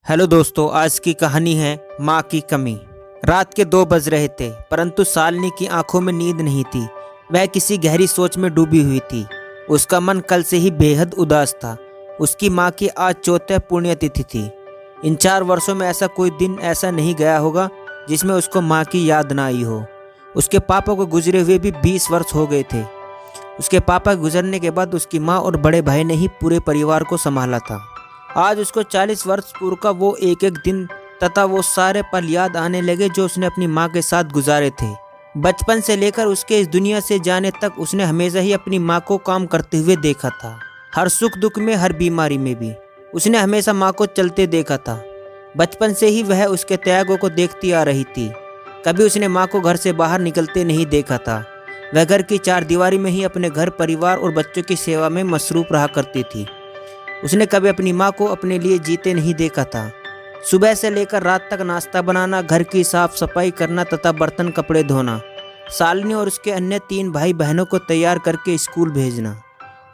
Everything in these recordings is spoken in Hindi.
हेलो दोस्तों, आज की कहानी है माँ की कमी। रात के 2 बज रहे थे, परंतु शालिनी की आंखों में नींद नहीं थी। वह किसी गहरी सोच में डूबी हुई थी। उसका मन कल से ही बेहद उदास था। उसकी माँ की आज चौथी पुण्यतिथि थी। इन 4 वर्षों में ऐसा कोई दिन ऐसा नहीं गया होगा जिसमें उसको माँ की याद ना आई हो। उसके पापा को गुजरे हुए भी 20 वर्ष हो गए थे। उसके पापा गुजरने के बाद उसकी माँ और बड़े भाई ने ही पूरे परिवार को संभाला था। आज उसको 40 वर्ष पूर्व का वो एक एक दिन तथा वो सारे पल याद आने लगे जो उसने अपनी माँ के साथ गुजारे थे। बचपन से लेकर उसके इस दुनिया से जाने तक उसने हमेशा ही अपनी माँ को काम करते हुए देखा था। हर सुख दुख में, हर बीमारी में भी उसने हमेशा माँ को चलते देखा था। बचपन से ही वह उसके त्यागों को देखती आ रही थी। कभी उसने माँ को घर से बाहर निकलते नहीं देखा था। वह घर की 4 दीवारी में ही अपने घर, परिवार और बच्चों की सेवा में मसरूफ रहा करती थी। उसने कभी अपनी माँ को अपने लिए जीते नहीं देखा था। सुबह से लेकर रात तक नाश्ता बनाना, घर की साफ सफाई करना तथा बर्तन कपड़े धोना, शालिनी और उसके अन्य 3 भाई बहनों को तैयार करके स्कूल भेजना,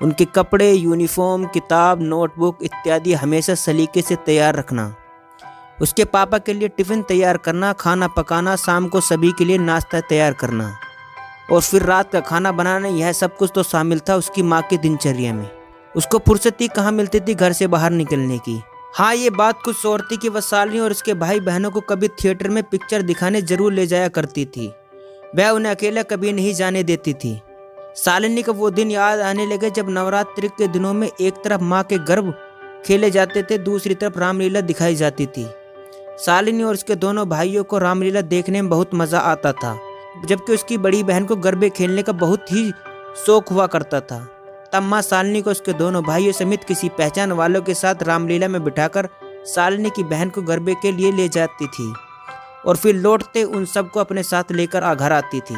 उनके कपड़े, यूनिफॉर्म, किताब, नोटबुक इत्यादि हमेशा सलीके से तैयार रखना, उसके पापा के लिए टिफ़िन तैयार करना, खाना पकाना, शाम को सभी के लिए नाश्ता तैयार करना और फिर रात का खाना बनाना, यह सब कुछ तो शामिल था उसकी माँ की दिनचर्या में। उसको फुर्सत ही कहाँ मिलती थी घर से बाहर निकलने की। हाँ, ये बात कुछ और थी कि वह शालिनी और उसके भाई बहनों को कभी थिएटर में पिक्चर दिखाने जरूर ले जाया करती थी। वह उन्हें अकेला कभी नहीं जाने देती थी। शालिनी को वो दिन याद आने लगे जब नवरात्रि के दिनों में एक तरफ माँ के गर्भ खेले जाते थे, दूसरी तरफ रामलीला दिखाई जाती थी। शालिनी और उसके दोनों भाइयों को रामलीला देखने में बहुत मजा आता था, जबकि उसकी बड़ी बहन को गरबे खेलने का बहुत ही शौक हुआ करता था। तब माँ शालिनी को उसके दोनों भाइयों समेत किसी पहचान वालों के साथ रामलीला में बिठाकर शालिनी की बहन को गरबे के लिए ले जाती थी और फिर लौटते उन सबको अपने साथ लेकर घर आती थी।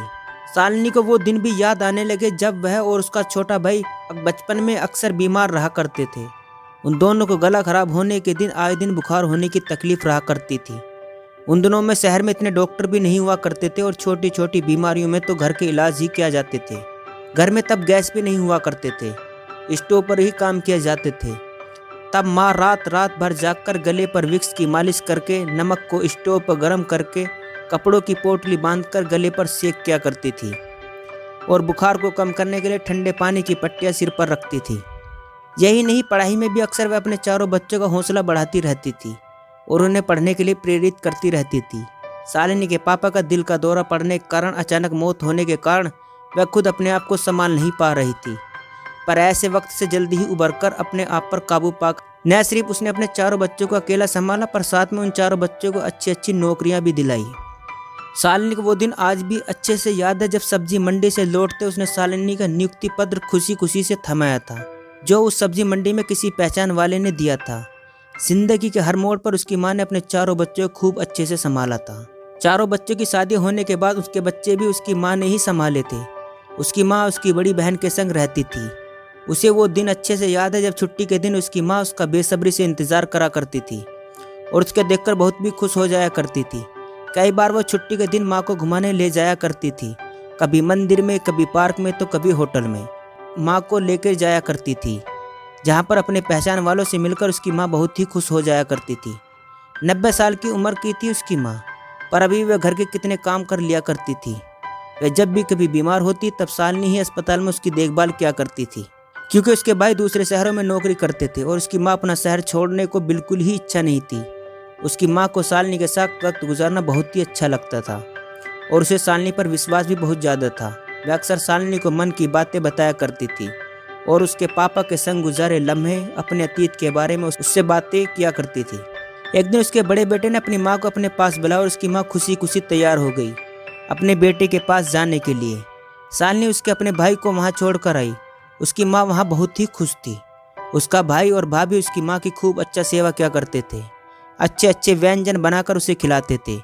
शालिनी को वो दिन भी याद आने लगे जब वह और उसका छोटा भाई बचपन में अक्सर बीमार रहा करते थे। उन दोनों को गला खराब होने के दिन आए दिन बुखार होने की तकलीफ रहा करती थी। उन दिनों में शहर में इतने डॉक्टर भी नहीं हुआ करते थे और छोटी छोटी बीमारियों में तो घर के इलाज ही किया जाते थे। घर में तब गैस भी नहीं हुआ करते थे, स्टोव पर ही काम किए जाते थे। तब माँ रात रात भर जागकर गले पर विक्स की मालिश करके, नमक को स्टोव पर गर्म करके, कपड़ों की पोटली बांधकर गले पर सेक किया करती थी और बुखार को कम करने के लिए ठंडे पानी की पट्टियाँ सिर पर रखती थी। यही नहीं, पढ़ाई में भी अक्सर वह अपने चारों बच्चों का हौसला बढ़ाती रहती थी और उन्हें पढ़ने के लिए प्रेरित करती रहती थी। शालिनी के पापा का दिल का दौरा पड़ने के कारण, अचानक मौत होने के कारण वह खुद अपने आप को संभाल नहीं पा रही थी, पर ऐसे वक्त से जल्दी ही उबरकर अपने आप पर काबू पा न सिर्फ उसने अपने चारों बच्चों को अकेला संभाला, पर साथ में उन चारों बच्चों को अच्छी अच्छी नौकरियां भी दिलाई। शालिनी को वो दिन आज भी अच्छे से याद है जब सब्जी मंडी से लौटते उसने शालिनी का नियुक्ति पत्र खुशी खुशी से थमाया था, जो उस सब्जी मंडी में किसी पहचान वाले ने दिया था। जिंदगी के हर मोड़ पर उसकी माँ ने अपने चारों बच्चों को खूब अच्छे से संभाला था। चारों बच्चों की शादी होने के बाद उसके बच्चे भी उसकी माँ ने ही संभाले थे। उसकी माँ उसकी बड़ी बहन के संग रहती थी। उसे वो दिन अच्छे से याद है जब छुट्टी के दिन उसकी माँ उसका बेसब्री से इंतजार करा करती थी और उसके देखकर बहुत भी खुश हो जाया करती थी। कई बार वो छुट्टी के दिन माँ को घुमाने ले जाया करती थी, कभी मंदिर में, कभी पार्क में, तो कभी होटल में। माँ को लेकर जाया करती थी, जहाँ पर अपने पहचान वालों से मिलकर उसकी माँ बहुत ही खुश हो जाया करती थी। 90 साल की उम्र की थी उसकी माँ, पर अभी वह घर के कितने काम कर लिया करती थी। वह जब भी कभी बीमार होती तब शालिनी ही अस्पताल में उसकी देखभाल किया करती थी, क्योंकि उसके भाई दूसरे शहरों में नौकरी करते थे और उसकी माँ अपना शहर छोड़ने को बिल्कुल ही इच्छा नहीं थी। उसकी माँ को शालिनी के साथ वक्त गुजारना बहुत ही अच्छा लगता था और उसे शालिनी पर विश्वास भी बहुत ज़्यादा था। वह अक्सर शालिनी को मन की बातें बताया करती थी और उसके पापा के संग गुजारे लम्हे, अपने अतीत के बारे में उससे बातें किया करती थी। एक दिन उसके बड़े बेटे ने अपनी माँ को अपने पास बुलाया और उसकी माँ खुशी खुशी तैयार हो गई अपने बेटे के पास जाने के लिए। शालिनी उसके अपने भाई को वहाँ छोड़कर आई। उसकी माँ वहाँ बहुत ही खुश थी। उसका भाई और भाभी उसकी माँ की खूब अच्छा सेवा किया करते थे, अच्छे अच्छे व्यंजन बनाकर उसे खिलाते थे।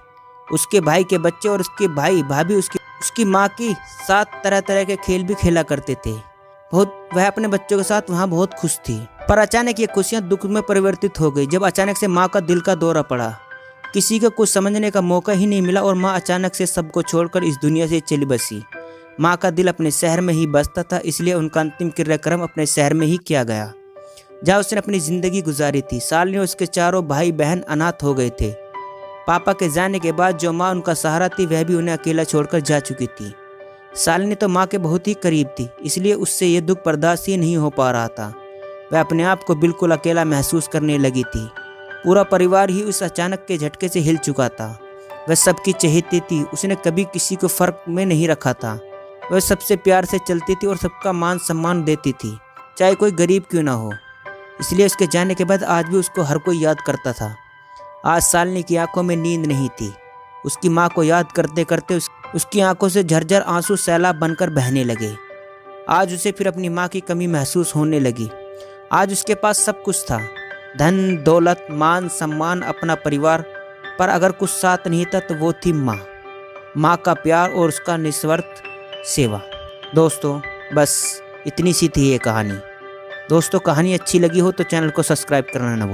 उसके भाई के बच्चे और उसके भाई भाभी उसकी माँ की साथ तरह तरह के खेल भी खेला करते थे। वह अपने बच्चों के साथ वहाँ बहुत खुश थी। पर अचानक ये खुशियाँ दुख में परिवर्तित हो गई जब अचानक से माँ का दिल का दौरा पड़ा। किसी को कुछ समझने का मौका ही नहीं मिला और माँ अचानक से सबको छोड़कर इस दुनिया से चली बसी। माँ का दिल अपने शहर में ही बसता था, इसलिए उनका अंतिम क्रियाक्रम अपने शहर में ही किया गया। जहाँ उसने अपनी ज़िंदगी गुजारी थी। शालिनी और उसके चारों भाई बहन अनाथ हो गए थे। पापा के जाने के बाद जो माँ उनका सहारा थी वह भी उन्हें अकेला छोड़कर जा चुकी थी। शालिनी तो माँ के बहुत ही करीब थी, इसलिए उससे ये दुख बर्दाश्त ही नहीं हो पा रहा था। वह अपने आप को बिल्कुल अकेला महसूस करने लगी थी। पूरा परिवार ही उस अचानक के झटके से हिल चुका था। वह सबकी चहेती थी, उसने कभी किसी को फर्क में नहीं रखा था। वह सबसे प्यार से चलती थी और सबका मान सम्मान देती थी, चाहे कोई गरीब क्यों ना हो। इसलिए उसके जाने के बाद आज भी उसको हर कोई याद करता था। आज शालिनी की आंखों में नींद नहीं थी। उसकी माँ को याद करते करते उसकी आंखों से झरझर आंसू सैलाब बनकर बहने लगे। आज उसे फिर अपनी माँ की कमी महसूस होने लगी। आज उसके पास सब कुछ था, धन दौलत मान सम्मान अपना परिवार, पर अगर कुछ साथ नहीं था तो वो थी माँ का प्यार और उसका निस्वार्थ सेवा। दोस्तों बस इतनी सी थी ये कहानी। दोस्तों कहानी अच्छी लगी हो तो चैनल को सब्सक्राइब करना न भूलें।